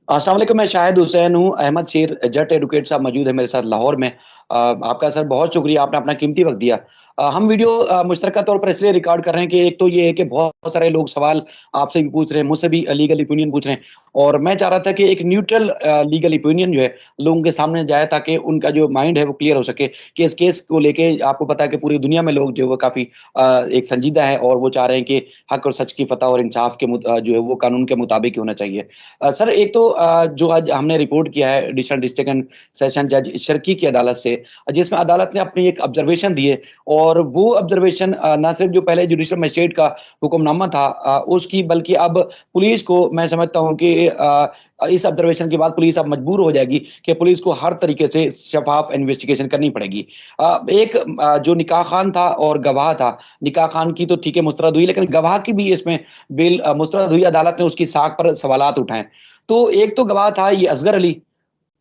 अस्सलाम वालेकुम, मैं शाहिद हुसैन हूँ। अहमद शेर जट एडवोकेट साहब मौजूद है मेरे साथ लाहौर में। आपका सर बहुत शुक्रिया, आपने अपना कीमती वक़्त दिया। हम वीडियो मुश्तरका तौर पर इसलिए रिकॉर्ड कर रहे हैं कि एक तो ये है कि बहुत सारे लोग सवाल आपसे भी पूछ रहे हैं, मुझसे भी लीगल ओपिनियन पूछ रहे हैं और मैं चाह रहा था कि एक न्यूट्रल लीगल ओपिनियन जो है लोगों के सामने जाए ताकि उनका जो माइंड है वो क्लियर हो सके कि इस केस को लेके आपको पता है कि पूरी दुनिया में लोग जो है वो काफ़ी एक संजीदा है और वो चाह रहे हैं कि हक और सच की फ़तह और इंसाफ के जो है वो कानून के मुताबिक ही होना चाहिए। सर एक तो जो आज हमने रिपोर्ट किया है एडिशनल डिस्ट्रिक्ट एंड सेशन जज शर्की की अदालत से, जिसमें अदालत ने अपनी एक ऑब्जर्वेशन दी है और वो ऑब्जर्वेशन ना सिर्फ जो पहले जुडिशियल मजिस्ट्रेट का हुक्मनामा था उसकी बल्कि अब पुलिस को मैं समझता हूँ कि इस ऑब्जर्वेशन के बाद पुलिस अब मजबूर हो जाएगी कि पुलिस को हर तरीके से शफाफ इन्वेस्टिगेशन करनी पड़ेगी। एक जो निकाह खान था और गवाह था, निकाह खान की तो ठीक है मुस्तरद हुई लेकिन गवाह की भी इसमें बेल मुस्तरद हुई, अदालत ने उसकी साख पर सवालात उठाए। तो एक तो गवाह था ये असगर अली,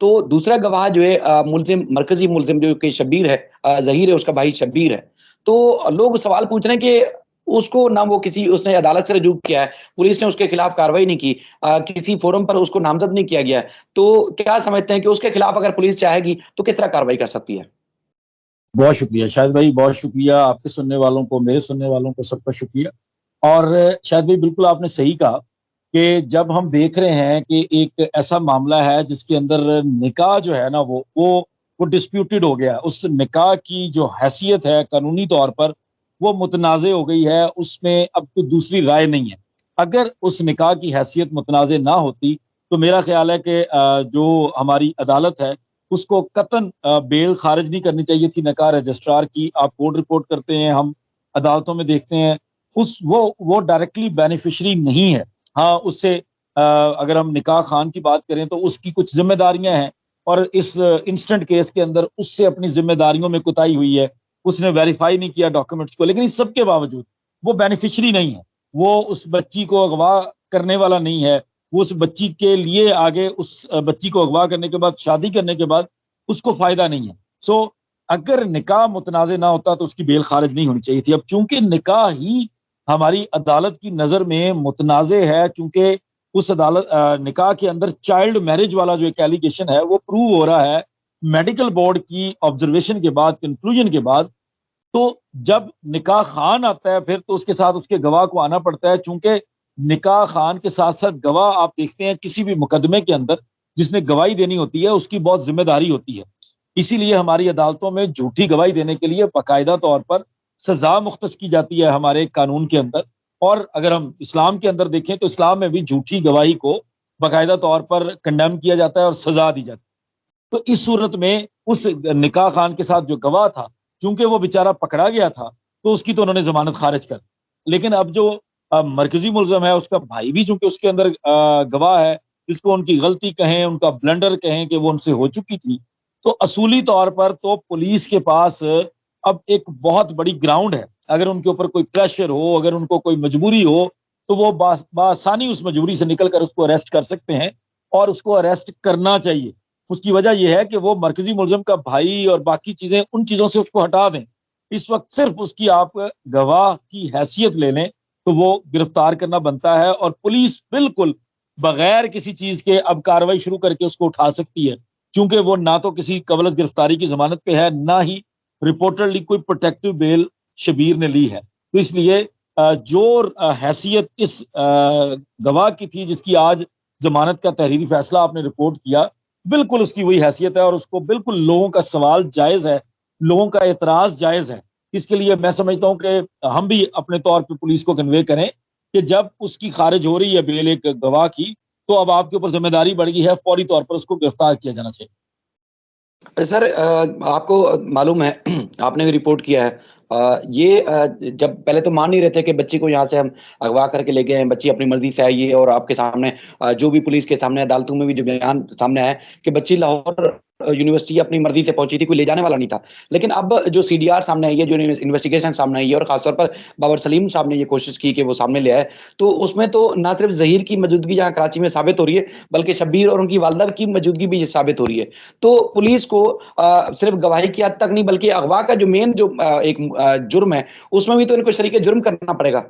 तो दूसरा गवाह जो है मुल्ज़िम मरकज़ी मुल्ज़िम जो कि शब्बीर है, ज़हीर है उसका भाई शब्बीर है। तो लोग सवाल पूछ रहे हैं कि उसको ना वो किसी उसने अदालत से रुजू किया है, पुलिस ने उसके खिलाफ कार्रवाई नहीं की, किसी फोरम पर उसको नामज़द नहीं किया गया है। तो क्या समझते हैं कि उसके खिलाफ अगर पुलिस चाहेगी तो किस तरह कार्रवाई कर सकती है? बहुत शुक्रिया शाहिद भाई, बहुत शुक्रिया आपके सुनने वालों को, मेरे सुनने वालों को, सबका शुक्रिया। और शाहिद भाई बिल्कुल आपने सही कहा कि जब हम देख रहे हैं कि एक ऐसा मामला है जिसके अंदर निकाह जो है ना वो डिस्प्यूटेड हो गया, उस निकाह की जो हैसियत है कानूनी तौर पर वो मुतनाज़ हो गई है, उसमें अब कोई दूसरी राय नहीं है। अगर उस निकाह की हैसियत मुतनाज़ ना होती तो मेरा ख्याल है कि जो हमारी अदालत है उसको कतन बेल खारिज नहीं करनी चाहिए थी निकाह रजिस्ट्रार की। आप कोर्ट रिपोर्ट करते हैं, हम अदालतों में देखते हैं, उस वो डायरेक्टली बेनिफिशियरी नहीं है। हाँ, उससे अगर हम निकाह खान की बात करें तो उसकी कुछ जिम्मेदारियां हैं और इस इंस्टेंट केस के अंदर उससे अपनी जिम्मेदारियों में कुताही हुई है, उसने वेरीफाई नहीं किया डॉक्यूमेंट्स को। लेकिन इस सब के बावजूद वो बेनिफिशियरी नहीं है, वो उस बच्ची को अगवा करने वाला नहीं है, वो उस बच्ची के लिए आगे उस बच्ची को अगवा करने के बाद शादी करने के बाद उसको फायदा नहीं है। सो अगर निकाह मुतनाज़ ना होता तो उसकी बेल खारिज नहीं होनी चाहिए थी। अब चूंकि निकाह ही हमारी अदालत की नजर में मुतनाज़ है, चूंकि उस अदालत निकाह के अंदर चाइल्ड मैरिज वाला जो एक एलिगेशन है वो प्रूव हो रहा है मेडिकल बोर्ड की ऑब्जर्वेशन के बाद, कंक्लूजन के बाद। तो जब निकाह खान आता है फिर तो उसके साथ उसके गवाह को आना पड़ता है, चूंकि निकाह खान के साथ साथ गवाह आप देखते हैं किसी भी मुकदमे के अंदर जिसने गवाही देनी होती है उसकी बहुत जिम्मेदारी होती है। इसीलिए हमारी अदालतों में झूठी गवाही देने के लिए बाकायदा तौर पर सजा मुख्तस की जाती है हमारे कानून के अंदर। और अगर हम इस्लाम के अंदर देखें तो इस्लाम में भी झूठी गवाही को बाकायदा तौर पर कंडेम किया जाता है और सजा दी जाती है। तो इस सूरत में उस निकाह खान के साथ जो गवाह था, चूंकि वो बेचारा पकड़ा गया था तो उसकी तो उन्होंने जमानत खारिज कर दी। लेकिन अब जो मरकजी मुलजम है उसका भाई भी चूंकि उसके अंदर गवाह है, जिसको उनकी गलती कहें, उनका ब्लंडर कहें कि वो उनसे हो चुकी थी, तो असूली तौर पर तो पुलिस के पास अब एक बहुत बड़ी ग्राउंड है। अगर उनके ऊपर कोई प्रेशर हो, अगर उनको कोई मजबूरी हो, तो वो बासानी उस मजबूरी से निकल कर उसको अरेस्ट कर सकते हैं और उसको अरेस्ट करना चाहिए। उसकी वजह यह है कि वो मरकजी मुलजम का भाई और बाकी चीजें, उन चीजों से उसको हटा दें। इस वक्त सिर्फ उसकी आप गवाह की हैसियत ले लें तो वो गिरफ्तार करना बनता है और पुलिस बिल्कुल बगैर किसी चीज के अब कार्रवाई शुरू करके उसको उठा सकती है, क्योंकि वो ना तो किसी कबलत गिरफ्तारी की जमानत पे है, ना ही रिपोर्टरली कोई प्रोटेक्टिव बेल शबीर ने ली है। तो इसलिए जो हैसियत इस गवाह की थी जिसकी आज जमानत का तहरीरी फैसला आपने रिपोर्ट किया, बिल्कुल उसकी वही हैसियत है और उसको बिल्कुल लोगों का सवाल जायज है, लोगों का एतराज जायज है। इसके लिए मैं समझता हूं कि हम भी अपने तौर पे पुलिस को कन्वे करें कि जब उसकी खारिज हो रही है बेल एक गवाह की, तो अब आपके ऊपर जिम्मेदारी बढ़ गई है, फौरी तौर पर उसको गिरफ्तार किया जाना चाहिए। सर आपको मालूम है आपने भी रिपोर्ट किया है ये जब पहले तो मान नहीं रहे थे कि बच्ची को यहाँ से हम अगवा करके ले गए हैं, बच्ची अपनी मर्जी से आई है और आपके सामने जो भी पुलिस के सामने अदालतों में भी जो बयान सामने आया है कि बच्ची लाहौर यूनिवर्सिटी अपनी मर्जी से पहुंची थी, कोई ले जाने वाला नहीं था। लेकिन अब जो सीडीआर सामने आई है, जो इन्वेस्टिगेशन सामने आई है और खासतौर पर बाबर सलीम साहब ने ये कोशिश की कि वो सामने ले आए, तो उसमें तो ना सिर्फ जहीर की मौजूदगी यहाँ कराची में साबित हो रही है बल्कि शब्बीर और उनकी वालदा की मौजूदगी भी ये साबित हो रही है। तो पुलिस को सिर्फ गवाही की हद तक नहीं बल्कि अगवा का जो मेन जो एक जुर्म है उसमें भी तो इनको शरीक जुर्म करना पड़ेगा।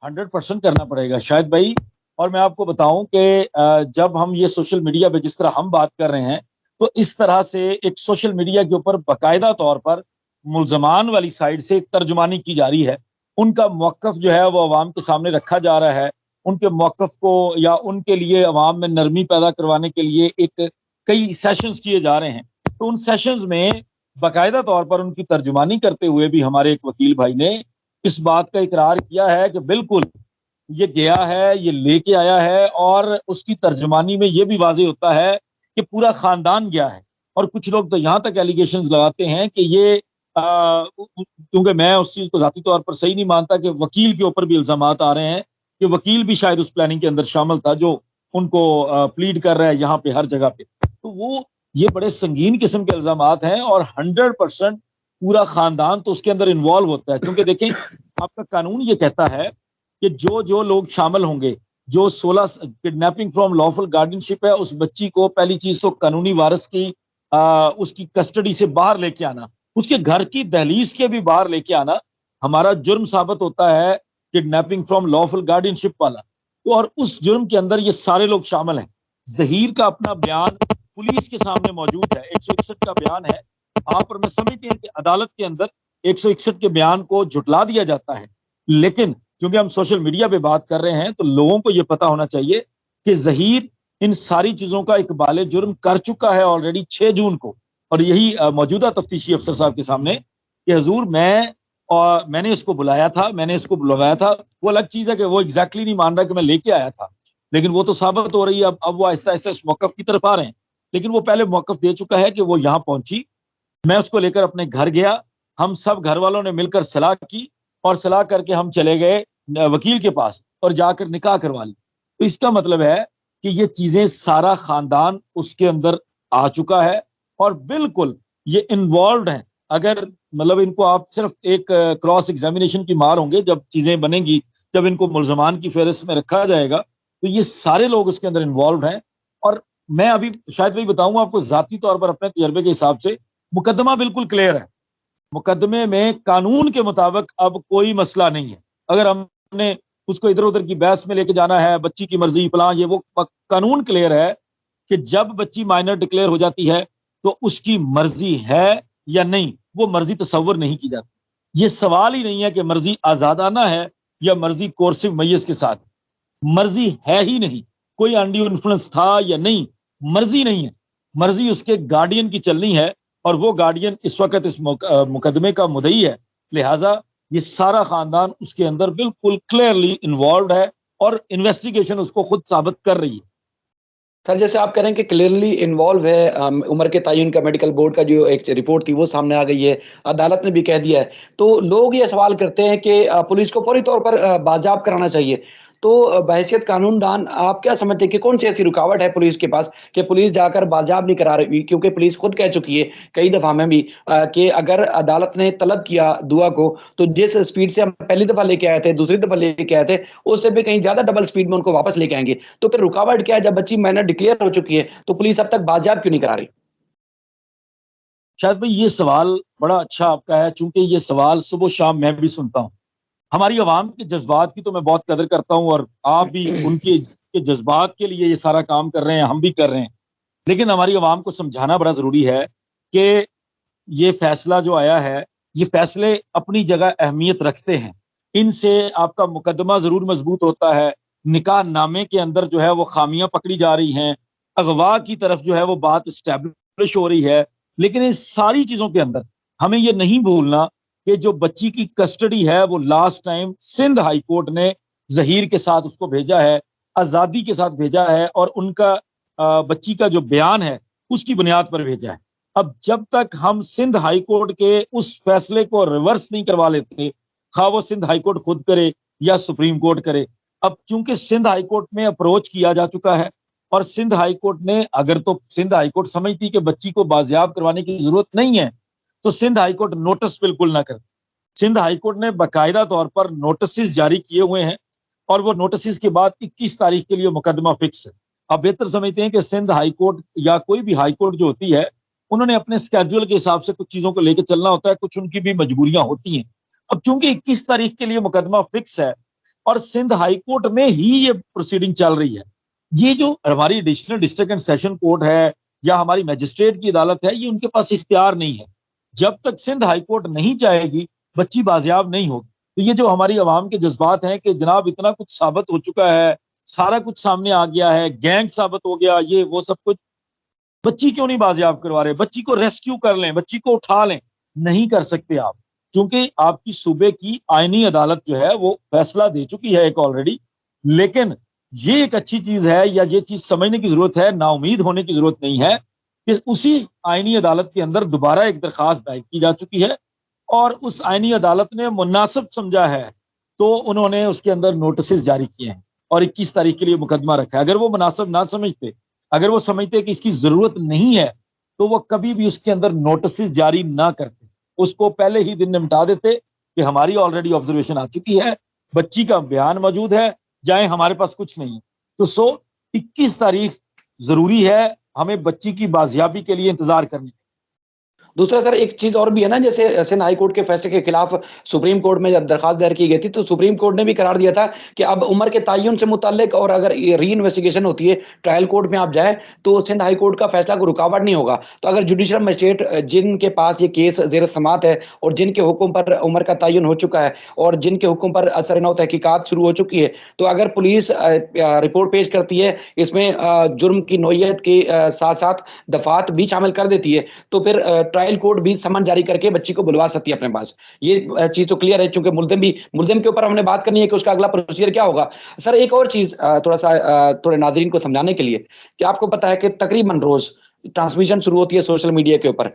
100% करना पड़ेगा शायद भाई। और मैं आपको बताऊं कि जब हम ये सोशल मीडिया पे जिस तरह हम बात कर रहे हैं, तो इस तरह से एक सोशल मीडिया के ऊपर बाकायदा तौर पर मुल्जमान वाली साइड से एक तर्जुमानी की जा रही है। उनका मौकफ जो है वो अवाम के सामने रखा जा रहा है। उनके मौकफ को या उनके लिए अवाम में नरमी पैदा करवाने के लिए एक कई सेशंस किए जा रहे हैं। तो उन सेशंस में बाकायदा तौर पर उनकी तर्जुमानी करते हुए भी हमारे एक वकील भाई ने इस बात का इकरार किया है कि बिल्कुल ये गया है, ये लेके आया है, और उसकी तर्जुमानी में ये भी वाज़ेह होता है कि पूरा खानदान गया है। और कुछ लोग तो यहाँ तक एलिगेशंस लगाते हैं कि ये क्योंकि मैं उस चीज को जाती तौर पर सही नहीं मानता कि वकील के ऊपर भी इल्जामात आ रहे हैं कि वकील भी शायद उस प्लानिंग के अंदर शामिल था जो उनको प्लीड कर रहा है यहाँ पे हर जगह पे। तो वो ये बड़े संगीन किस्म के इल्जामात हैं, और 100% पूरा खानदान तो उसके अंदर इन्वॉल्व होता है। क्योंकि देखें, आपका कानून ये कहता है कि जो जो लोग शामिल होंगे, जो 16 किडनैपिंग फ्रॉम लॉफुल गार्डियनशिप है, उस बच्ची को पहली चीज तो कानूनी वारिस की उसकी कस्टडी से बाहर लेके आना, उसके घर की दहलीज के भी बाहर लेके आना हमारा जुर्म साबित होता है, किडनैपिंग फ्रॉम लॉफुल गार्डियनशिप वाला। तो और उस जुर्म के अंदर ये सारे लोग शामिल हैं। जहीर का अपना बयान पुलिस के सामने मौजूद है, 161 का बयान है। वहां पर मैं समझती हूँ कि अदालत के अंदर 161 के बयान को झुटला दिया जाता है, लेकिन क्योंकि हम सोशल मीडिया पे बात कर रहे हैं तो लोगों को यह पता होना चाहिए कि जहीर इन सारी चीजों का इकबाल जुर्म कर चुका है ऑलरेडी 6 जून को। और यही मौजूदा तफ्तीशी अफसर साहब के सामने कि हजूर मैंने इसको बुलाया था, मैंने इसको बुलवाया था। वो अलग चीज है कि वो एग्जैक्टली नहीं मान रहा कि मैं लेके आया था, लेकिन वो तो साबित हो रही है। अब वो आहिस्ता आहिस्ता इस मौकफ की तरफ आ रहे हैं, लेकिन वो पहले मौकफ दे चुका है कि वो यहाँ पहुंची, मैं उसको लेकर अपने घर गया, हम सब घर वालों ने मिलकर सलाह की, और सलाह करके हम चले गए वकील के पास और जाकर निकाह करवा ली। तो इसका मतलब है कि ये चीजें सारा खानदान उसके अंदर आ चुका है और बिल्कुल ये इन्वॉल्व हैं। अगर मतलब इनको आप सिर्फ एक क्रॉस एग्जामिनेशन की मार होंगे, जब चीजें बनेंगी, जब इनको मुल्जमान की फहरिस्त में रखा जाएगा, तो ये सारे लोग उसके अंदर इन्वॉल्व हैं। और मैं अभी शायद भाई बताऊंगा आपको जाती तौर पर अपने तजर्बे के हिसाब से, मुकदमा बिल्कुल क्लियर है। मुकदमे में कानून के मुताबिक अब कोई मसला नहीं है। अगर हमने उसको इधर उधर की बहस में लेके जाना है, बच्ची की मर्जी फलां ये वो, कानून क्लियर है कि जब बच्ची माइनर डिक्लेयर हो जाती है तो उसकी मर्जी है या नहीं, वो मर्जी तस्वर नहीं की जाती। ये सवाल ही नहीं है कि मर्जी आजादाना है या मर्जी कोर्सिव मैयस के साथ, मर्जी है ही नहीं। कोई अंडी इन्फ्लुएंस था या नहीं, मर्जी नहीं है। मर्जी उसके गार्डियन की चलनी है, और वो गार्डियन इस वक्त इस मुकदमे का मुदई है। लिहाजा ये सारा खानदान उसके अंदर बिल्कुल क्लियरली इन्वॉल्व है, और इन्वेस्टिगेशन उसको खुद साबित कर रही है। सर, जैसे आप कह रहे हैं कि क्लियरली इन्वॉल्व है, उम्र के तयन का मेडिकल बोर्ड का जो एक रिपोर्ट थी वो सामने आ गई है, अदालत ने भी कह दिया है। तो लोग ये सवाल करते हैं कि पुलिस को फौरी तौर पर बाज़ाब्त कराना चाहिए। तो बहैसियत कानूनदान आप क्या समझते हैं कि कौन सी ऐसी रुकावट है पुलिस के पास कि पुलिस जाकर बाज़ाब्त नहीं करा रही? क्योंकि पुलिस खुद कह चुकी है कई दफ़ा में भी कि अगर अदालत ने तलब किया दुआ को, तो जिस स्पीड से हम पहली दफ़ा लेके आए थे, दूसरी दफ़ा लेके आए थे, उससे भी कहीं ज़्यादा डबल स्पीड में उनको वापस लेके आएँगे। तो फिर रुकावट क्या है? जब बच्ची माइनर डिक्लेयर हो चुकी है, तो पुलिस अब तक बाज़ाब्त क्यों नहीं करा रही? शायद भाई ये सवाल बड़ा अच्छा आपका है, चूंकि ये सवाल सुबह शाम मैं भी सुनता हूँ। हमारी आवाम के जज्बात की तो मैं बहुत कदर करता हूँ, और आप भी उनके के जज्बात के लिए ये सारा काम कर रहे हैं, हम भी कर रहे हैं। लेकिन हमारी आवाम को समझाना बड़ा जरूरी है कि ये फैसला जो आया है, ये फैसले अपनी जगह अहमियत रखते हैं। इनसे आपका मुकदमा जरूर मजबूत होता है, निकाह नामे के अंदर जो है वो खामियां पकड़ी जा रही हैं, अगवा की तरफ जो है वो बात स्टैब्लिश हो रही है। लेकिन इस सारी चीजों के अंदर हमें ये नहीं भूलना कि जो बच्ची की कस्टडी है वो last time Sindh high court ने जहीर के साथ उसको भेजा है, आजादी के साथ भेजा है, और उनका बच्ची का जो बयान है उसकी बुनियाद पर भेजा है। अब जब तक हम सिंध हाई कोर्ट के उस फैसले को रिवर्स नहीं करवा लेते, खा वो सिंध हाई कोर्ट खुद करे या सुप्रीम कोर्ट करे, अब चूंकि सिंध हाई कोर्ट में अप्रोच किया जा चुका है, और सिंध हाई कोर्ट ने, अगर तो सिंध हाई कोर्ट समझती कि बच्ची को बाजियाब करवाने की जरूरत नहीं है, तो सिंध हाई कोर्ट नोटिस बिल्कुल ना करे। सिंध हाई कोर्ट ने बाकायदा तौर पर नोटिस जारी किए हुए हैं, और वो नोटिस के बाद 21 तारीख के लिए मुकदमा फिक्स है। आप बेहतर समझते हैं कि सिंध हाई कोर्ट या कोई भी हाई कोर्ट जो होती है, उन्होंने अपने स्केड्यूल के हिसाब से कुछ चीजों को लेकर चलना होता है, कुछ उनकी भी मजबूरियां होती हैं। अब चूंकि 21 तारीख के लिए मुकदमा फिक्स है, और सिंध हाई कोर्ट में ही ये प्रोसीडिंग चल रही है। ये जो हमारी additional district and session court है या हमारी मजिस्ट्रेट की अदालत है, ये उनके पास इख्तियार नहीं है। जब तक सिंध हाई कोर्ट नहीं चाहेगी, बच्ची बाजियाब नहीं होगी। तो ये जो हमारी आवाम के जज्बात हैं कि जनाब इतना कुछ साबित हो चुका है, सारा कुछ सामने आ गया है, गैंग साबित हो गया, ये वो सब कुछ, बच्ची क्यों नहीं बाजियाब करवा रहे? बच्ची को रेस्क्यू कर लें, बच्ची को उठा लें। नहीं कर सकते आप, क्योंकि आपकी सूबे की आईनी अदालत जो है वो फैसला दे चुकी है एक ऑलरेडी। लेकिन ये एक अच्छी चीज है, या ये चीज समझने की जरूरत है, नाउमीद होने की जरूरत नहीं है कि उसी आईनी अदालत के अंदर दोबारा एक दरखास्त दायर की जा चुकी है और उस आईनी अदालत ने मुनासिब समझा है तो उन्होंने उसके अंदर नोटिस जारी किए हैं और 21 तारीख के लिए मुकदमा रखा है। अगर वो मुनासिब ना समझते, अगर वो समझते कि इसकी जरूरत नहीं है, तो वो कभी भी उसके अंदर नोटिस जारी ना करते, उसको पहले ही दिन निपटा देते कि हमारी ऑलरेडी ऑब्जर्वेशन आ चुकी है, बच्ची का बयान मौजूद है, जाए हमारे पास कुछ नहीं है। तो 21 तारीख जरूरी है, हमें बच्ची की बाजियाबी के लिए इंतजार करने। दूसरा सर एक चीज़ और भी है ना, जैसे सिंध हाई कोर्ट के फैसले के खिलाफ सुप्रीम कोर्ट में जब दरखास्त दायर की गई थी, तो सुप्रीम कोर्ट ने भी करार दिया था कि अब उम्र के तयन से मुताल्लिक और अगर री इन्वेस्टिगेशन होती है, ट्रायल कोर्ट में आप जाए, तो सिंध हाई कोर्ट का फैसला को रुकावट नहीं होगा। तो अगर जुडिशियल मजिस्ट्रेट जिनके पास ये केस ज़ेर समाअत है और जिनके हुक्म पर उम्र का तयन हो चुका है और जिनके हुक्म पर असर-ए-नौ तहकीकात शुरू हो चुकी है, तो अगर पुलिस रिपोर्ट पेश करती है, इसमें जुर्म की नौइयत के साथ-साथ दफ़ात भी शामिल कर देती है, तो फिर ट्रायल कोर्ट भी समन जारी करके बच्ची को बुलवा सकती है अपने पास। ये चीज़ तो क्लियर है, चूँकि मुल्ज़िम के ऊपर हमने बात करनी है कि उसका अगला प्रोसीजर क्या होगा। सर एक और चीज़ थोड़ा-सा थोड़े नाज़रीन को समझाने के लिए, कि आपको पता है कि तकरीबन रोज़ ट्रांसमिशन शुरू होती है सोशल मीडिया के ऊपर।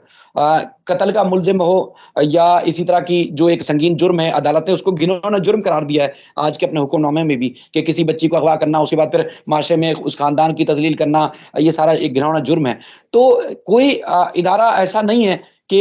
कत्ल का मुल्ज़िम हो या इसी तरह की जो एक संगीन जुर्म है, अदालत ने उसको घिनौना जुर्म करार दिया है, आज के अपने हुक्मनामे में भी, कि किसी बच्ची को अगवा करना, उसके बाद फिर माशरे में उस खानदान की तज़लील करना, ये सारा एक घिनौना जुर्म है। तो कोई इदारा ऐसा नहीं है कि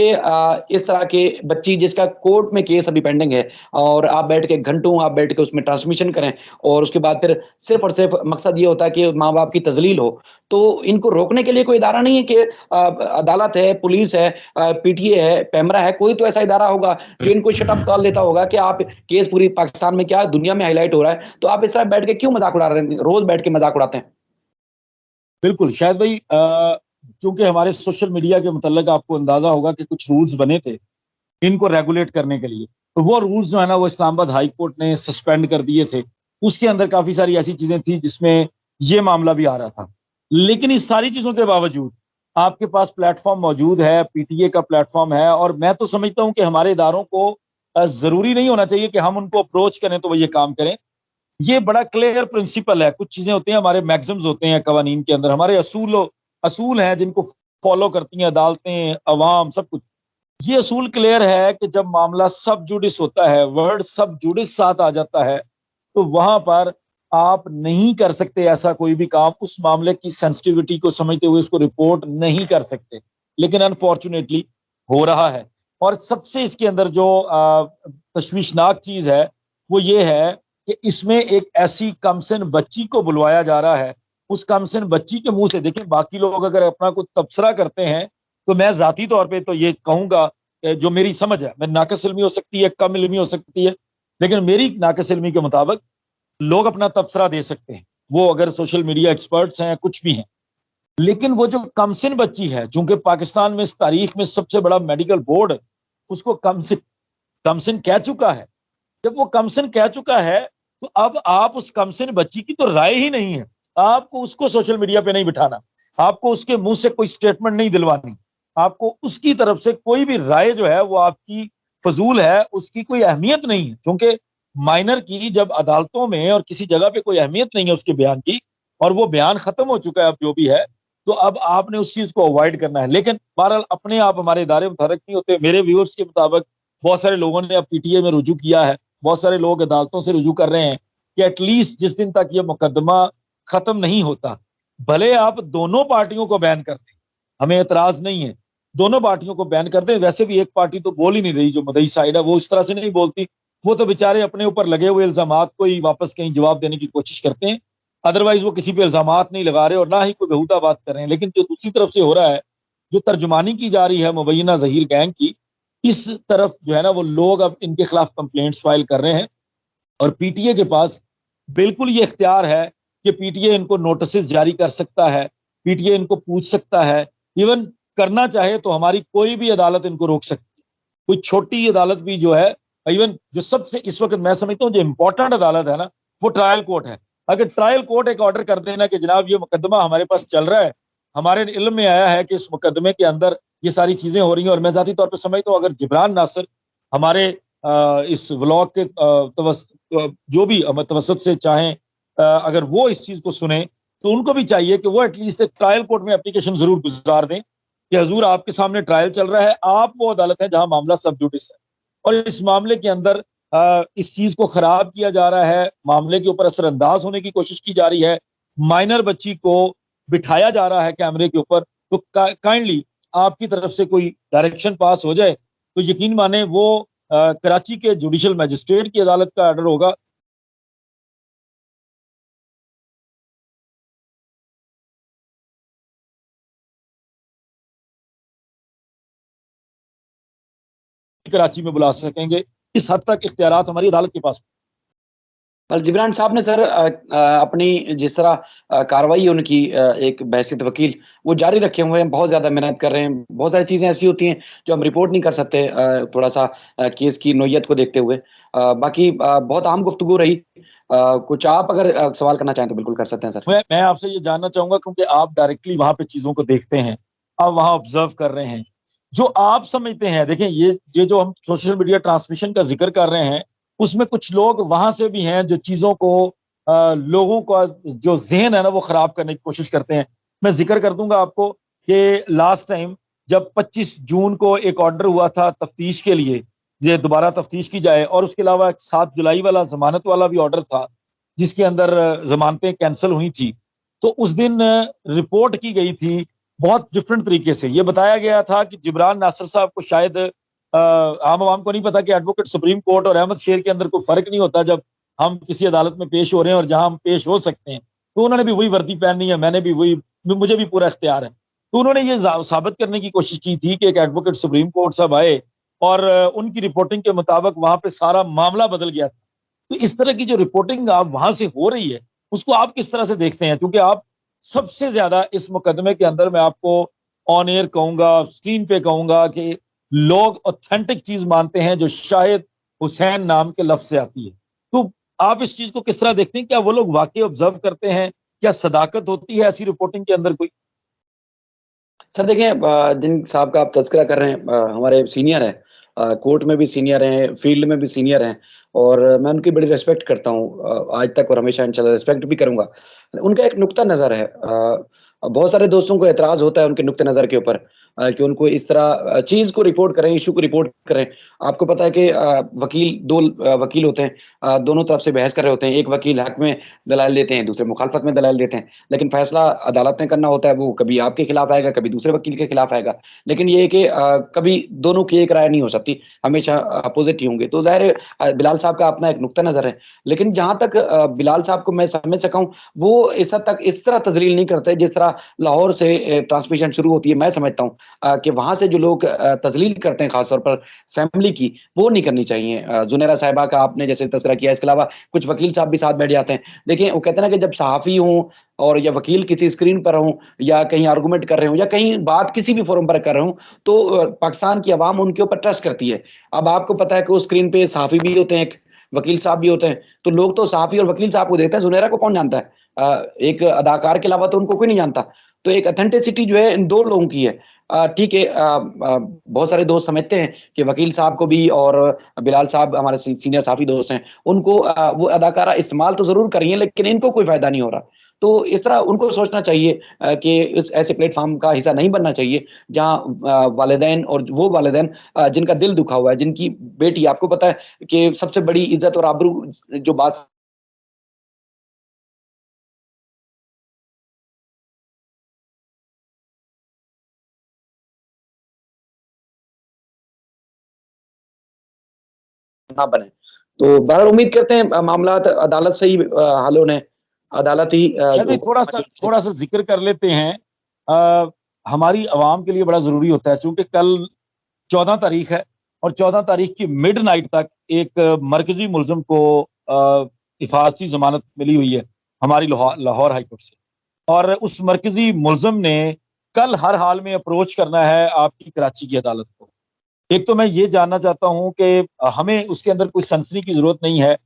इस तरह के बच्ची जिसका कोर्ट में केस अभी पेंडिंग है और आप बैठ के घंटों आप बैठ के उसमें ट्रांसमिशन करें और उसके बाद फिर सिर्फ़ और सिर्फ़ मकसद ये होता है कि माँ-बाप की तज़लील हो। तो इनको रोकने के लिए कोई इदारा नहीं है कि अदालत है, पुलिस है, पीटीए है, पैमरा है, कोई तो ऐसा इदारा होगा जो इनको शट अप कॉल देता होगा कि आप केस पूरी पाकिस्तान में क्या दुनिया में हाइलाइट हो रहा है, तो आप इस तरह बैठ के क्यों मज़ाक उड़ा रहे हैं? रोज़ बैठ के मज़ाक उड़ाते हैं। बिल्कुल, शायद भाई चूँकि हमारे सोशल मीडिया के मुतल्लिक आपको अंदाज़ा होगा कि कुछ रूल्स बने थे, इनको रेगुलेट करने के लिए। तो वो रूल्स जो है ना, वो इस्लामाबाद हाई कोर्ट ने सस्पेंड कर दिए थे। उसके अंदर काफ़ी सारी ऐसी चीज़ें थी जिसमें ये मामला भी आ रहा था। लेकिन इस सारी चीज़ों के बावजूद आपके पास प्लेटफ़ॉर्म मौजूद है, पीटीए का प्लेटफ़ॉर्म है और मैं तो समझता हूँ कि हमारे इदारों को ज़रूरी नहीं होना चाहिए कि हम उनको अप्रोच करें तो वो ये काम करें। ये बड़ा क्लियर प्रिंसिपल है। कुछ चीज़ें होती हैं, हमारे मैक्सिम्स होते हैं कवानीन के अंदर, हमारे असूल हैं जिनको फॉलो करती हैं अदालतें, अवाम, सब कुछ। ये असूल क्लियर है कि जब मामला सब जुडिस होता है, वर्ड सब जुडिस साथ आ जाता है, तो वहां पर आप नहीं कर सकते ऐसा कोई भी काम, उस मामले की सेंसिटिविटी को समझते हुए उसको रिपोर्ट नहीं कर सकते। लेकिन अनफॉर्चुनेटली हो रहा है। और सबसे इसके अंदर जो तशवीशनाक चीज है वो ये है कि इसमें एक ऐसी कमसिन बच्ची को बुलवाया जा रहा है। उस कमसिन बच्ची के मुंह से, देखिए बाकी लोग अगर अपना कुछ तबसरा करते हैं तो मैं जाती तौर पे तो ये कहूंगा, जो मेरी समझ है, मैं नाक़िस इल्मी हो सकती है, कम इल्मी हो सकती है, लेकिन मेरी नाक़िस इल्मी के मुताबिक लोग अपना तबसरा दे सकते हैं, वो अगर सोशल मीडिया एक्सपर्ट्स हैं, कुछ भी हैं। लेकिन वो जो कमसिन बच्ची है, चूंकि पाकिस्तान में इस तारीख में सबसे बड़ा मेडिकल बोर्ड उसको कमसिन कमसिन कह चुका है। जब वो कमसिन कह चुका है तो अब आप उस कमसिन बच्ची की तो राय ही नहीं है, आपको उसको सोशल मीडिया पे नहीं बिठाना, आपको उसके मुंह से कोई स्टेटमेंट नहीं दिलवानी, आपको उसकी तरफ से कोई भी राय जो है वो आपकी फजूल है, उसकी कोई अहमियत नहीं है। क्योंकि माइनर की जब अदालतों में और किसी जगह पे कोई अहमियत नहीं है उसके बयान की, और वो बयान खत्म हो चुका है अब जो भी है, तो अब आपने उस चीज को अवॉइड करना है। लेकिन बहरहाल अपने आप हमारे इदारे मुतहरक नहीं होते। मेरे व्यूअर्स के मुताबिक बहुत सारे लोगों ने अब पीटीए में रुजू किया है, बहुत सारे लोग अदालतों से रुजू कर रहे हैं कि एटलीस्ट जिस दिन तक ये मुकदमा खत्म नहीं होता, भले आप दोनों पार्टियों को बैन कर दें, हमें एतराज नहीं है, दोनों पार्टियों को बैन कर दें। वैसे भी एक पार्टी तो बोल ही नहीं रही, जो मदई साइड है वो इस तरह से नहीं बोलती, वो तो बेचारे अपने ऊपर लगे हुए इल्जामात को ही वापस कहीं जवाब देने की कोशिश करते हैं। अदरवाइज वो किसी पे इल्जामात नहीं लगा रहे और ना ही कोई बेहुदा बात कर रहे हैं। लेकिन जो दूसरी तरफ से हो रहा है, जो तर्जुमानी की जा रही है मुबैना ज़हीर गैंग की, इस तरफ जो है ना वो लोग अब इनके खिलाफ कंप्लेंट्स फाइल कर रहे हैं और पीटीए के पास बिल्कुल ये इख्तियार है कि पीटीए इनको नोटिस जारी कर सकता है, पीटीए इनको पूछ सकता है, इवन करना चाहे तो हमारी कोई भी अदालत इनको रोक सकती है। कोई छोटी अदालत भी जो है, इवन जो सबसे इस वक्त मैं समझता हूँ जो इंपॉर्टेंट अदालत है ना, वो ट्रायल कोर्ट है। अगर ट्रायल कोर्ट एक ऑर्डर कर देना कि जनाब ये मुकदमा हमारे पास चल रहा है, हमारे इल्म में आया है कि इस मुकदमे के अंदर ये सारी चीजें हो रही हैं, और मैं जाती तौर पर समझता हूँ अगर जिब्रान नासिर हमारे इस व्लॉग के जो भी तवसत से चाहें, अगर वो इस चीज को सुने तो उनको भी चाहिए कि वो एटलीस्ट एक ट्रायल कोर्ट में एप्लीकेशन जरूर गुजार दें कि हजूर आपके सामने ट्रायल चल रहा है, आप वो अदालत है जहां मामला सब जुडिस है और इस मामले के अंदर इस चीज को खराब किया जा रहा है, मामले के ऊपर असरअंदाज होने की कोशिश की जा रही है, माइनर बच्ची को बिठाया जा रहा है कैमरे के ऊपर, तो काइंडली आपकी तरफ से कोई डायरेक्शन पास हो जाए तो यकीन माने वो कराची के जुडिशल मजिस्ट्रेट की अदालत का ऑर्डर होगा। कराची में बुला सकेंगे, इस हद तक इख्तियारात हमारी अदालत के पास। जिब्रान साहब ने सर अपनी जिस तरह कार्रवाई है उनकी एक हैसियत वकील वो जारी रखे हुए हैं, बहुत ज़्यादा मेहनत कर रहे हैं। बहुत सारी चीज़ें ऐसी होती हैं जो हम रिपोर्ट नहीं कर सकते थोड़ा-सा केस की नोयत को देखते हुए। बाकी बहुत अहम गुफ्तगू रही। कुछ आप अगर सवाल करना चाहें तो बिल्कुल कर सकते हैं सर। मैं आपसे ये जानना चाहूंगा क्योंकि आप डायरेक्टली वहां पे चीजों को देखते हैं, आप वहां ऑब्जर्व कर रहे हैं, जो आप समझते हैं, देखें ये जो हम सोशल मीडिया ट्रांसमिशन का जिक्र कर रहे हैं उसमें कुछ लोग वहां से भी हैं जो चीजों को लोगों का जो जहन है ना वो खराब करने की कोशिश करते हैं। मैं जिक्र कर दूंगा आपको कि लास्ट टाइम जब 25 जून को एक ऑर्डर हुआ था तफ्तीश के लिए, ये दोबारा तफ्तीश की जाए, और उसके अलावा 7 जुलाई वाला जमानत वाला भी ऑर्डर था जिसके अंदर जमानतें कैंसिल हुई थी, तो उस दिन रिपोर्ट की गई थी बहुत डिफरेंट तरीके से। ये बताया गया था कि जिब्रान नासिर साहब को शायद आम आवाम को नहीं पता कि एडवोकेट सुप्रीम कोर्ट और अहमद शेर के अंदर कोई फर्क नहीं होता जब हम किसी अदालत में पेश हो रहे हैं और जहां हम पेश हो सकते हैं, तो उन्होंने भी वही वर्दी पहननी है, मैंने भी वही, मुझे भी पूरा इख्तियार है। तो उन्होंने ये साबित करने की कोशिश की थी कि एक एडवोकेट सुप्रीम कोर्ट साहब आए और उनकी रिपोर्टिंग के मुताबिक वहां पे सारा मामला बदल गया था। तो इस तरह की जो रिपोर्टिंग आप वहां से हो रही है उसको आप किस तरह से देखते हैं, क्योंकि आप सबसे ज्यादा इस मुकदमे के अंदर, मैं आपको ऑन एयर कहूंगा, स्क्रीन पे कहूंगा कि लोग ऑथेंटिक चीज मानते हैं जो शायद हुसैन नाम के लफ्ज से आती है। तो आप इस चीज को किस तरह देखते हैं, क्या वो लोग वाकई ऑब्जर्व करते हैं, क्या सदाकत होती है ऐसी रिपोर्टिंग के अंदर कोई? सर देखें, जिन साहब का आप तज़किरा कर रहे हैं हमारे सीनियर हैं, कोर्ट में भी सीनियर हैं, फील्ड में भी सीनियर हैं, और मैं उनकी बड़ी रिस्पेक्ट करता हूँ आज तक और हमेशा इंशाल्लाह रिस्पेक्ट भी करूँगा। उनका एक नुक्ता नज़र है, बहुत सारे दोस्तों को एतराज़ होता है उनके नुक्ते नज़र के ऊपर कि उनको इस तरह चीज़ को रिपोर्ट करें, इश्यू को रिपोर्ट करें। आपको पता है कि वकील 2 वकील होते हैं, दोनों तरफ से बहस कर रहे होते हैं। एक वकील हक में दलाइल देते हैं, दूसरे मुखालफत में दलाइल देते हैं, लेकिन फैसला अदालत ने करना होता है। वो कभी आपके खिलाफ आएगा, कभी दूसरे वकील के खिलाफ आएगा। लेकिन ये है कि कभी दोनों की एक राय नहीं हो सकती, हमेशा अपोज़िट ही होंगे। तो ज़ाहिर है बिलाल साहब का अपना एक नुक्ता नज़र है। लेकिन जहाँ तक बिलाल साहब को मैं समझ सका हूँ, वो इस हद तक इस तरह तज़लील नहीं करते जिस तरह लाहौर से ट्रांसमिशन शुरू होती है। मैं समझता हूँ कि वहाँ से जो लोग तज़लील करते हैं ख़ास तौर पर फैमिली की, वो नहीं करनी चाहिए। ज़ुनैरा साहिबा का आपने जैसे तज़किरा किया, इसके अलावा कुछ वकील साहब भी साथ बैठ जाते हैं। देखिए, वो कहते हैं ना कि जब सहाफ़ी हों और या वकील किसी स्क्रीन पर हों या कहीं आर्गुमेंट कर रहे हों या कहीं बात किसी भी फ़ोरम पर कर रहे हों, तो पाकिस्तान की अवाम उनके ऊपर ट्रस्ट करती है। अब आपको पता है कि उस स्क्रीन पे सहाफ़ी भी होते हैं, एक वकील साहब भी होते हैं, तो लोग तो सहाफ़ी और वकील साहब को देखते हैं, ज़ुनैरा को कौन जानता है? एक अदाकार के अलावा तो उनको कोई नहीं जानता। तो एक ऑथेंटिसिटी जो है इन 2 लोगों की है। ठीक है, बहुत सारे दोस्त समझते हैं कि वकील साहब को भी और बिलाल साहब हमारे सीनियर साफ़ी दोस्त हैं, उनको वो अदाकारा इस्तेमाल तो ज़रूर कर रही हैं, लेकिन इनको कोई फ़ायदा नहीं हो रहा। तो इस तरह उनको सोचना चाहिए कि इस ऐसे प्लेटफ़ॉर्म का हिस्सा नहीं बनना चाहिए, जहाँ वालिदैन और वो वालिदैन जिनका दिल दुखा हुआ है, जिनकी बेटी, आपको पता है कि सबसे बड़ी इज़्ज़त और आबरू जो बात ना बने। तो बहरहाल उम्मीद करते हैं मामलात अदालत से ही हल होने, अदालत ही शायद जो थोड़ा सा जिक्र कर लेते हैं, हमारी आवाम के लिए बड़ा जरूरी होता है, चूंकि कल 14 तारीख है और 14 तारीख की मिड नाइट तक एक मरकजी मुलजिम को हिफाजती जमानत मिली हुई है हमारी लाहौर हाई कोर्ट से, और उस मरकजी मुल्ज़िम ने कल हर हाल में अप्रोच करना है आपकी कराची की अदालत को। एक तो मैं ये जानना चाहता हूँ कि हमें उसके अंदर कोई सनसनी की ज़रूरत नहीं है।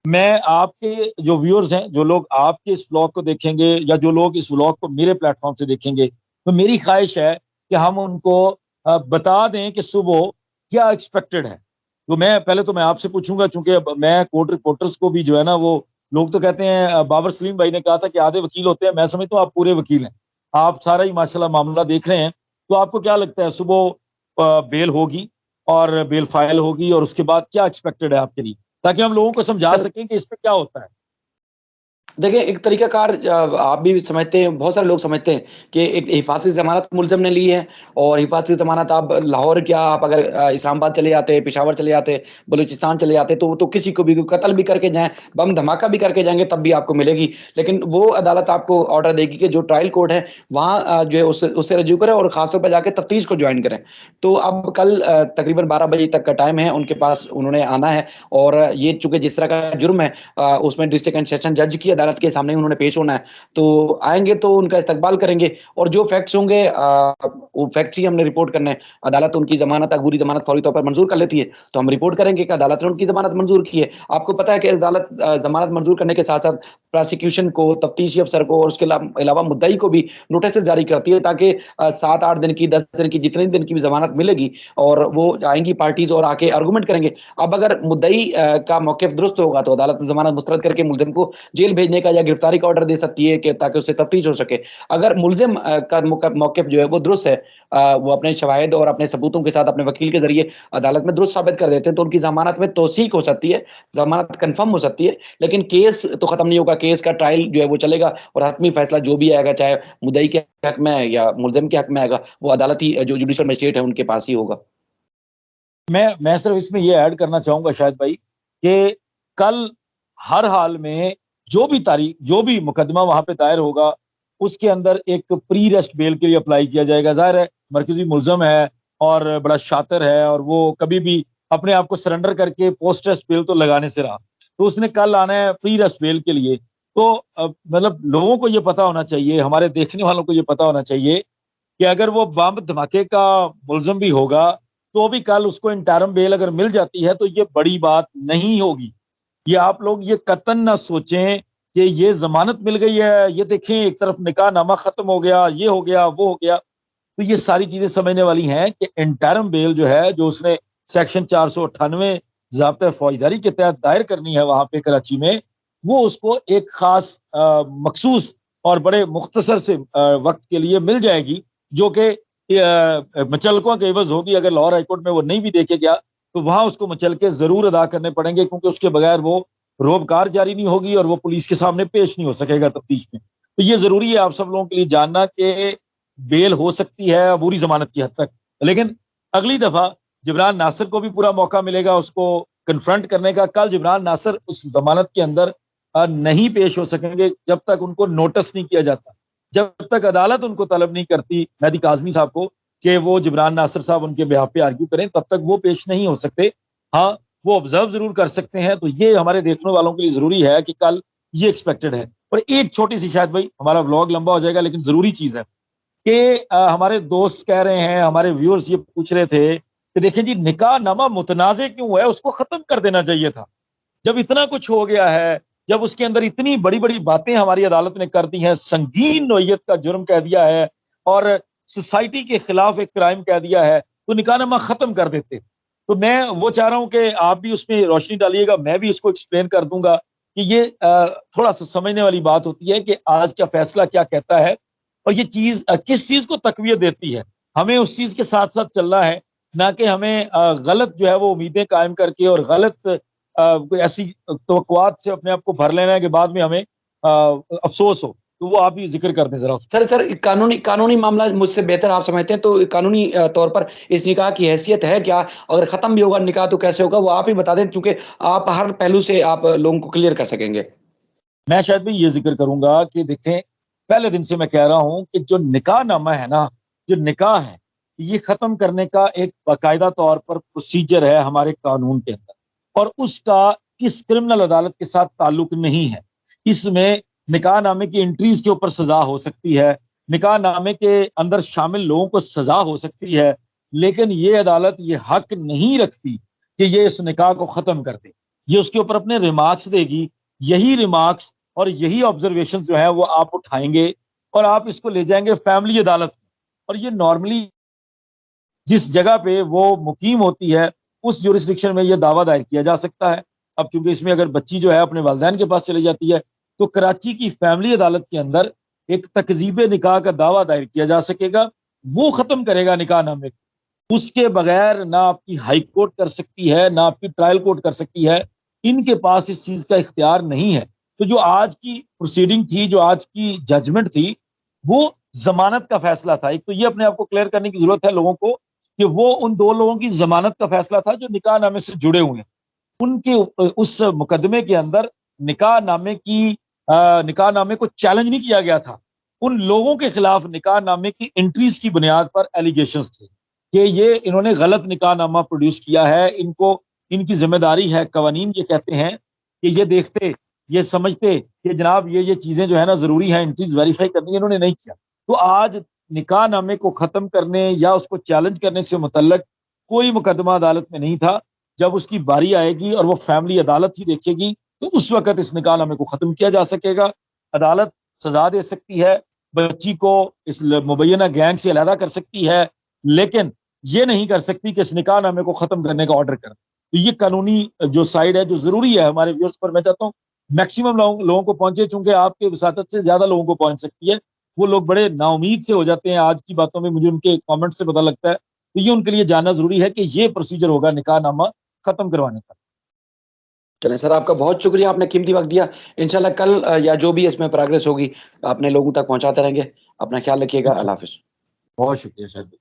मैं आपके जो व्यूअर्स हैं, जो लोग आपके इस व्लॉग को देखेंगे या जो लोग इस व्लॉग को मेरे प्लेटफ़ॉर्म से देखेंगे, तो मेरी ख़्वाहिश है कि हम उनको बता दें कि सुबह क्या एक्सपेक्टेड है। तो मैं आपसे पूछूँगा, चूँकि अब मैं कोर्ट रिपोर्टर्स को भी जो है ना, वो लोग तो कहते हैं, बाबर सलीम भाई ने कहा था कि आधे वकील होते हैं, मैं समझता हूँ आप पूरे वकील हैं। आप सारा ही माशाल्लाह मामला देख रहे हैं, तो आपको क्या लगता है सुबह बेल होगी और बेल फाइल होगी और उसके बाद क्या एक्सपेक्टेड है आपके लिए? ताकि हम लोगों को समझा सर सकें कि इसमें क्या होता है। देखिए, एक तरीकाकार आप भी समझते हैं, बहुत सारे लोग समझते हैं कि एक हिफाज़ती ज़मानत मुल्ज़िम ने ली है और हिफाज़ती ज़मानत आप लाहौर क्या, आप अगर इस्लामाबाद चले जाते, पेशावर चले जाते, बलूचिस्तान चले जाते, तो किसी को भी कत्ल भी करके जाएँ, बम धमाका भी करके जाएँगे, तब भी आपको मिलेगी। लेकिन वो अदालत आपको ऑर्डर देगी कि जो ट्रायल कोर्ट है, वहाँ जो है उससे रजू करें और ख़ास तौर पे जाके तफ्तीश को जॉइन करें। तो अब कल तकरीबन 12 बजे तक का टाइम है, उनके पास उन्होंने आना है और ये चूँकि जिस तरह का जुर्म है, उसमें डिस्ट्रिक्ट एंड सेशन जज की अदालत के सामने उन्होंने पेश होना है। तो आएँगे तो उनका इस्तकबाल करेंगे और जो फैक्ट्स होंगे वो फैक्ट्स ही हमने रिपोर्ट करने हैं। अदालत उनकी ज़मानत, अबूरी ज़मानत फौरी तौर पर मंज़ूर कर लेती है, तो हम रिपोर्ट करेंगे कि अदालत ने उनकी ज़मानत मंज़ूर की है। आपको पता है कि अदालत ज़मानत मंज़ूर करने के साथ-साथ प्रोसिक्यूशन को, तफ्तीशी अफ़सर को और उसके अलावा मुद्दई को भी नोटिसेस जारी करती है, ताकि 7-8 दिन की, 10 दिन की, जितने दिन की भी ज़मानत मिलेगी और वो आएँगी पार्टीज़ और आके आर्गुमेंट करेंगे। अब अगर मुद्दई का मौक़िफ़ दुरुस्त होगा, तो अदालत ज़मानत मुस्तरद करके मुल्ज़िम को जेल भेजने का या गिरफ्तारी का ऑर्डर दे सकती है कि ताकि उससे तफ्तीश हो सके। अगर मुल्ज़िम का मौक़िफ़ जो है वो दुरुस्त है, वो अपने शवाहिद और अपने सबूतों के साथ अपने वकील के ज़रिए अदालत में दुरुस्त साबित कर देते हैं, तो उनकी ज़मानत में तौसीक हो सकती है, ज़मानत कन्फ़र्म हो सकती है, लेकिन केस तो ख़त्म नहीं होगा, केस का ट्रायल जो है वो चलेगा और हतमी फ़ैसला जो भी आएगा, चाहे मुद्दई के हक़ में या मुल्ज़िम के हक़ में आएगा, वो अदालत ही, जो जुडिशल मजिस्ट्रेट है, उनके पास ही होगा। मैं सिर्फ इसमें ये ऐड करना चाहूँगा शायद भाई, कि कल हर हाल में जो भी मुकदमा वहाँ पे दायर होगा, उसके अंदर एक प्री रेस्ट बेल के लिए अप्लाई किया जाएगा। ज़ाहिर है मरकज़ी मुल्ज़िम है और बड़ा शातिर है और वो कभी भी अपने आप को सरेंडर करके पोस्ट रेस्ट बेल तो लगाने से रहा। तो उसने कल आना है प्री रेस्ट बेल के लिए। तो मतलब लोगों को ये पता होना चाहिए, हमारे देखने वालों को ये पता होना चाहिए कि अगर वो बम धमाके का मुल्ज़िम भी होगा, तो भी कल उसको इंटरिम बेल अगर मिल जाती है, तो ये बड़ी बात नहीं होगी। ये आप लोग ये कतई ना सोचें कि ये ज़मानत मिल गई है, ये देखें एक तरफ निकाहनामा ख़त्म हो गया, ये हो गया, वो हो गया। तो ये सारी चीज़ें समझने वाली हैं कि इंटरिम बेल जो है, जो उसने सेक्शन 498 ज़ाब्ता फ़ौजदारी के तहत दायर करनी है वहाँ पे कराची में, वो उसको एक ख़ास मख़सूस और बड़े मुख़्तसर से वक़्त के लिए मिल जाएगी, जो कि मुचल्लकों के एवज़ होगी। अगर लाहौर हाई कोर्ट में वो नहीं भी देके गया, तो वहाँ उसको मुचल्लके ज़रूर अदा करने पड़ेंगे, क्योंकि उसके बगैर वो रोबकार जारी नहीं होगी और वो पुलिस के सामने पेश नहीं हो सकेगा तफ्तीश में। तो ये ज़रूरी है आप सब लोगों के लिए जानना कि बेल हो सकती है अबूरी ज़मानत की हद तक। लेकिन अगली दफ़ा जिब्रान नासिर को भी पूरा मौका मिलेगा उसको कन्फ्रंट करने का। कल जिब्रान नासिर उस ज़मानत के अंदर नहीं पेश हो सकेंगे जब तक उनको नोटिस नहीं किया जाता। जब तक अदालत उनको तलब नहीं करती, मेहदी काज़मी साहब को, कि वो जिब्रान नासिर साहब उनके बिहाफ़ पे आर्ग्यू करें, तब तक वो पेश नहीं हो सकते। हाँ, वो ऑब्ज़र्व ज़रूर कर सकते हैं। तो ये हमारे देखने वालों के लिए ज़रूरी है कि कल ये एक्सपेक्टेड है। और एक छोटी-सी, शायद भाई हमारा व्लॉग लंबा हो जाएगा, लेकिन ज़रूरी चीज़ है कि हमारे दोस्त कह रहे हैं, हमारे व्यूअर्स ये पूछ रहे थे कि देखिए जी, निकाहनामा मुतनाज़े क्यों है? उसको ख़त्म कर देना चाहिए था। जब इतना कुछ हो गया है, जब उसके अंदर इतनी बड़ी-बड़ी बातें हमारी अदालत ने कर दी हैं, संगीन नोयत का जुर्म कह दिया है और सोसाइटी के खिलाफ एक क्राइम कह दिया है, तो निकाहनामा ख़त्म कर देते। तो मैं वो चाह रहा हूँ कि आप भी उसमें रोशनी डालिएगा, मैं भी इसको एक्सप्लेन कर दूँगा कि ये थोड़ा-सा समझने वाली बात होती है कि आज का फैसला क्या कहता है और ये चीज़ किस चीज़ को तक़वियत देती है। हमें उस चीज़ के साथ-साथ चलना है, ना कि हमें गलत जो है वो उम्मीदें कायम करके और गलत कोई ऐसी तवक्कुआत से अपने आप को भर लेना है कि बाद में हमें अफ़सोस हो। तो वो आप भी ज़िक्र कर दें ज़रा उसको। सर, कानूनी कानूनी मामला मुझसे बेहतर आप समझते हैं, तो कानूनी तौर पर इस निकाह की हैसियत है क्या? अगर ख़त्म भी होगा निकाह तो कैसे होगा? वो आप ही बता दें, चूँकि आप हर पहलू से आप लोगों को क्लियर कर सकेंगे। मैं शायद भी ये ज़िक्र करूँगा कि देखें, पहले दिन से मैं कह रहा हूँ कि जो निकाहनामा है ना, जो निकाह है, ये ख़त्म करने का एक बाकायदा तौर पर प्रोसीजर है हमारे कानून के अंदर और उसका किस क्रिमिनल अदालत के साथ ताल्लुक नहीं है। इसमें निकाहनामे की एंट्रीज के ऊपर सजा हो सकती है, निकाहनामे के अंदर शामिल लोगों को सजा हो सकती है, लेकिन ये अदालत ये हक नहीं रखती कि ये इस निकाह को खत्म कर दे। ये उसके ऊपर अपने रिमार्क्स देगी, यही रिमार्क्स और यही ऑब्जर्वेशन जो है वो आप उठाएंगे और आप इसको ले जाएंगे फैमिली अदालत में। और ये नॉर्मली जिस जगह पे वो मुकीम होती है उस ज्यूरिसडिक्शन में ये दावा दायर किया जा सकता है। अब क्योंकि इसमें अगर बच्ची जो है अपने वालिदैन के पास चली जाती है तो कराची की फैमिली अदालत के अंदर एक तकजीब निकाह का दावा दायर किया जा सकेगा, वो खत्म करेगा निकाहनामे को। उसके बगैर ना आपकी हाई कोर्ट कर सकती है, ना आपकी ट्रायल कोर्ट कर सकती है। इनके पास इस चीज का इख्तियार नहीं है। तो जो आज की प्रोसीडिंग थी, जो आज की जजमेंट थी, वो जमानत का फैसला था। एक तो ये अपने आप को क्लियर करने की जरूरत है लोगों को कि वो उन दो लोगों की जमानत का फैसला था जो निकाहनामे से जुड़े हुए हैं। उनके उस मुकदमे के अंदर निकाहनामे को चैलेंज नहीं किया गया था। उन लोगों के खिलाफ निकाहनामे की एंट्रीज की बुनियाद पर एलिगेशंस थे कि ये इन्होंने गलत निकाहनामा प्रोड्यूस किया है, इनको इनकी जिम्मेदारी है। कवानीन ये कहते हैं कि ये देखते, ये समझते कि जनाब ये चीजें जो है ना जरूरी है, एंट्रीज वेरीफाई करनी, इन्होंने नहीं किया। तो आज निकाहनामे को खत्म करने या उसको चैलेंज करने से मुतल्लक कोई मुकदमा अदालत में नहीं था। जब उसकी बारी आएगी और वो फैमिली अदालत ही देखेगी तो उस वक्त इस निकाहनामे को खत्म किया जा सकेगा। अदालत सजा दे सकती है, बच्ची को इस मुबैना गैंग से अलहदा कर सकती है, लेकिन ये नहीं कर सकती कि इस निकाहनामे को खत्म करने का ऑर्डर कर। तो ये कानूनी जो साइड है जो जरूरी है हमारे व्यूअर्स पर, मैं चाहता हूँ मैक्सिमम लोगों को पहुंचे, चूंकि आपके वसातत से ज्यादा लोगों को पहुंच सकती है। वो लोग बड़े नाउमीद से हो जाते हैं आज की बातों में, मुझे उनके कमेंट से पता लगता है। तो ये उनके लिए जानना जरूरी है कि ये प्रोसीजर होगा निकाहनामा खत्म करवाने का। चलें सर, आपका बहुत शुक्रिया, आपने कीमती वक्त दिया। इंशाल्लाह कल या जो भी इसमें प्रोग्रेस होगी अपने लोगों तक पहुंचाते रहेंगे। अपना ख्याल रखिएगा। अल्लाह हाफिज। बहुत शुक्रिया शायद।